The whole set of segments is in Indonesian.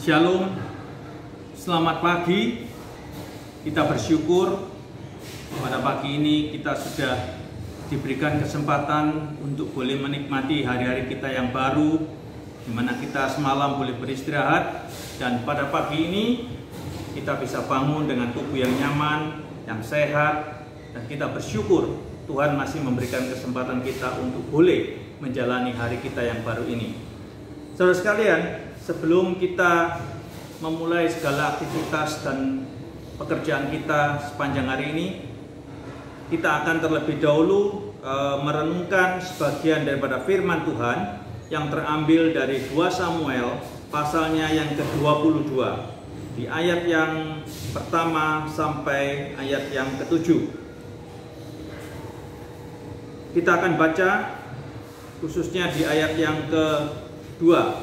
Shalom, selamat pagi. Kita bersyukur pada pagi ini kita sudah diberikan kesempatan untuk boleh menikmati hari-hari kita yang baru, di mana kita semalam boleh beristirahat, dan pada pagi ini kita bisa bangun dengan tubuh yang nyaman, yang sehat, dan kita bersyukur Tuhan masih memberikan kesempatan kita untuk boleh menjalani hari kita yang baru ini. Saudara sekalian, sebelum kita memulai segala aktivitas dan pekerjaan kita sepanjang hari ini, kita akan terlebih dahulu merenungkan sebagian daripada firman Tuhan yang terambil dari 2 Samuel pasalnya yang ke-22, di ayat yang pertama sampai ayat yang ke-7. Kita akan baca khususnya di ayat yang kedua.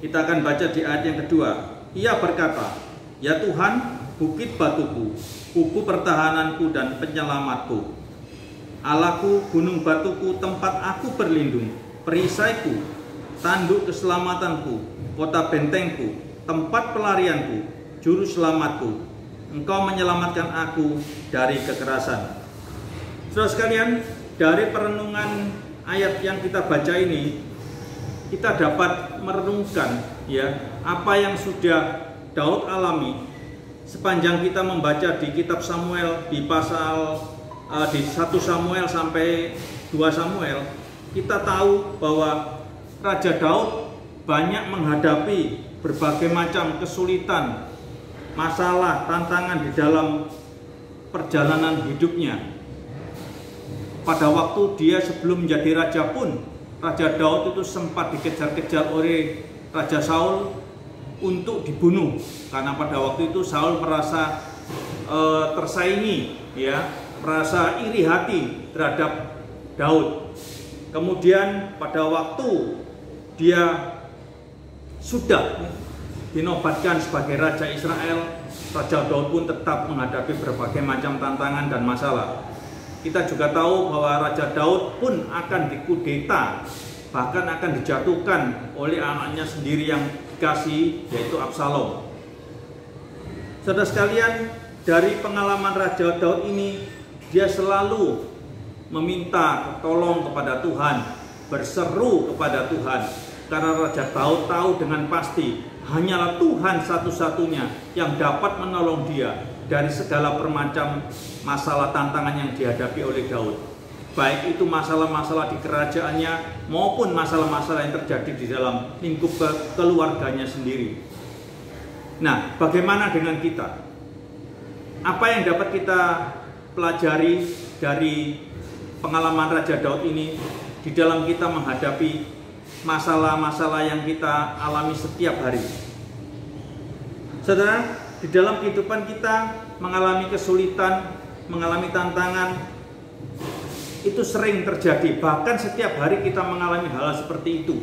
Kita akan baca di ayat yang kedua. Ia berkata, "Ya Tuhan, bukit batuku, kubu pertahananku dan penyelamatku, Allahku, gunung batuku, tempat aku berlindung, perisaiku, tanduk keselamatanku, kota bentengku, tempat pelarianku, juru selamatku. Engkau menyelamatkan aku dari kekerasan." Saudara sekalian, dari perenungan ayat yang kita baca ini, kita dapat merenungkan apa yang sudah Daud alami sepanjang kita membaca di kitab Samuel, di pasal di 1 Samuel sampai 2 Samuel. Kita tahu bahwa Raja Daud banyak menghadapi berbagai macam kesulitan, masalah, tantangan di dalam perjalanan hidupnya. Pada waktu dia sebelum menjadi raja pun, Raja Daud itu sempat dikejar-kejar oleh Raja Saul untuk dibunuh, karena pada waktu itu Saul merasa tersaingi, merasa iri hati terhadap Daud. Kemudian pada waktu dia sudah dinobatkan sebagai Raja Israel, Raja Daud pun tetap menghadapi berbagai macam tantangan dan masalah. Kita juga tahu bahwa Raja Daud pun akan dikudeta, bahkan akan dijatuhkan oleh anaknya sendiri yang dikasih, yaitu Absalom. Saudara sekalian, dari pengalaman Raja Daud ini, dia selalu meminta tolong kepada Tuhan, berseru kepada Tuhan, karena Raja Daud tahu dengan pasti hanyalah Tuhan satu-satunya yang dapat menolong dia dari segala macam masalah tantangan yang dihadapi oleh Daud, baik itu masalah-masalah di kerajaannya maupun masalah-masalah yang terjadi di dalam lingkup keluarganya sendiri. Nah, bagaimana dengan kita? Apa yang dapat kita pelajari dari pengalaman Raja Daud ini di dalam kita menghadapi masalah-masalah yang kita alami setiap hari? Saudara, di dalam kehidupan kita mengalami kesulitan, mengalami tantangan, itu sering terjadi. Bahkan setiap hari kita mengalami hal seperti itu,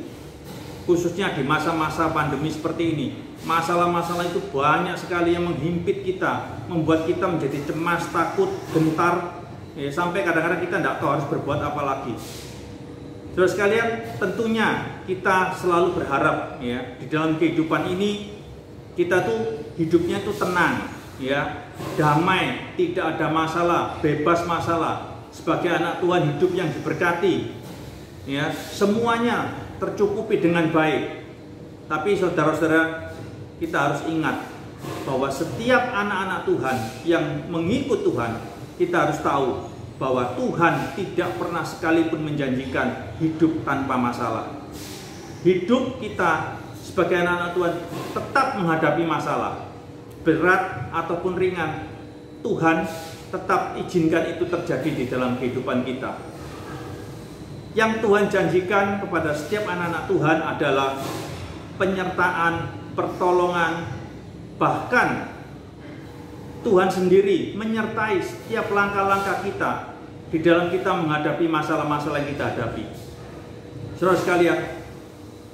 khususnya di masa-masa pandemi seperti ini. Masalah-masalah itu banyak sekali yang menghimpit kita, membuat kita menjadi cemas, takut, gentar, sampai kadang-kadang kita tidak tahu harus berbuat apa lagi. Saudara sekalian, tentunya kita selalu berharap di dalam kehidupan ini kita tuh hidupnya tuh tenang, damai, tidak ada masalah, bebas masalah. Sebagai anak Tuhan, hidup yang diberkati, semuanya tercukupi dengan baik. Tapi saudara-saudara, kita harus ingat bahwa setiap anak-anak Tuhan yang mengikut Tuhan, kita harus tahu bahwa Tuhan tidak pernah sekalipun menjanjikan hidup tanpa masalah. Hidup kita sebagai anak-anak Tuhan tetap menghadapi masalah, berat ataupun ringan. Tuhan tetap izinkan itu terjadi di dalam kehidupan kita. Yang Tuhan janjikan kepada setiap anak-anak Tuhan adalah penyertaan, pertolongan, bahkan Tuhan sendiri menyertai setiap langkah-langkah kita di dalam kita menghadapi masalah-masalah yang kita hadapi. Saudara sekalian,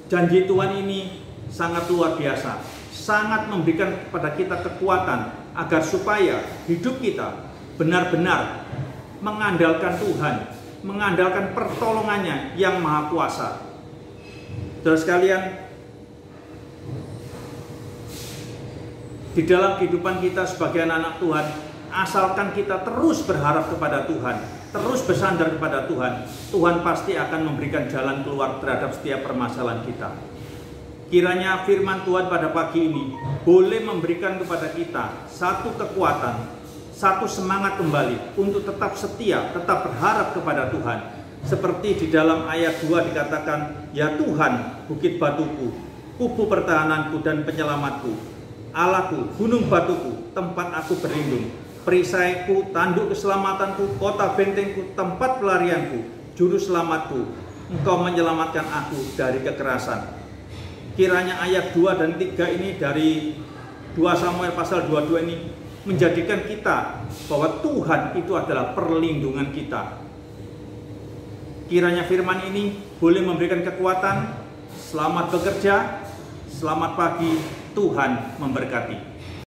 janji Tuhan ini sangat luar biasa, sangat memberikan kepada kita kekuatan agar supaya hidup kita benar-benar mengandalkan Tuhan, mengandalkan pertolongannya yang maha kuasa. Saudara sekalian, di dalam kehidupan kita sebagai anak-anak Tuhan, asalkan kita terus berharap kepada Tuhan, terus bersandar kepada Tuhan, Tuhan pasti akan memberikan jalan keluar terhadap setiap permasalahan kita. Kiranya firman Tuhan pada pagi ini boleh memberikan kepada kita satu kekuatan, satu semangat kembali untuk tetap setia, tetap berharap kepada Tuhan. Seperti di dalam ayat 2 dikatakan, ya Tuhan, bukit batuku, kubu pertahananku dan penyelamatku, Allahku, gunung batuku, tempat aku berlindung, perisaiku, tanduk keselamatanku, kota bentengku, tempat pelarianku, juru selamatku, engkau menyelamatkan aku dari kekerasan. Kiranya ayat 2 dan 3 ini dari 2 Samuel pasal 22 ini menjadikan kita bahwa Tuhan itu adalah perlindungan kita. Kiranya firman ini boleh memberikan kekuatan. Selamat bekerja, selamat pagi, Tuhan memberkati.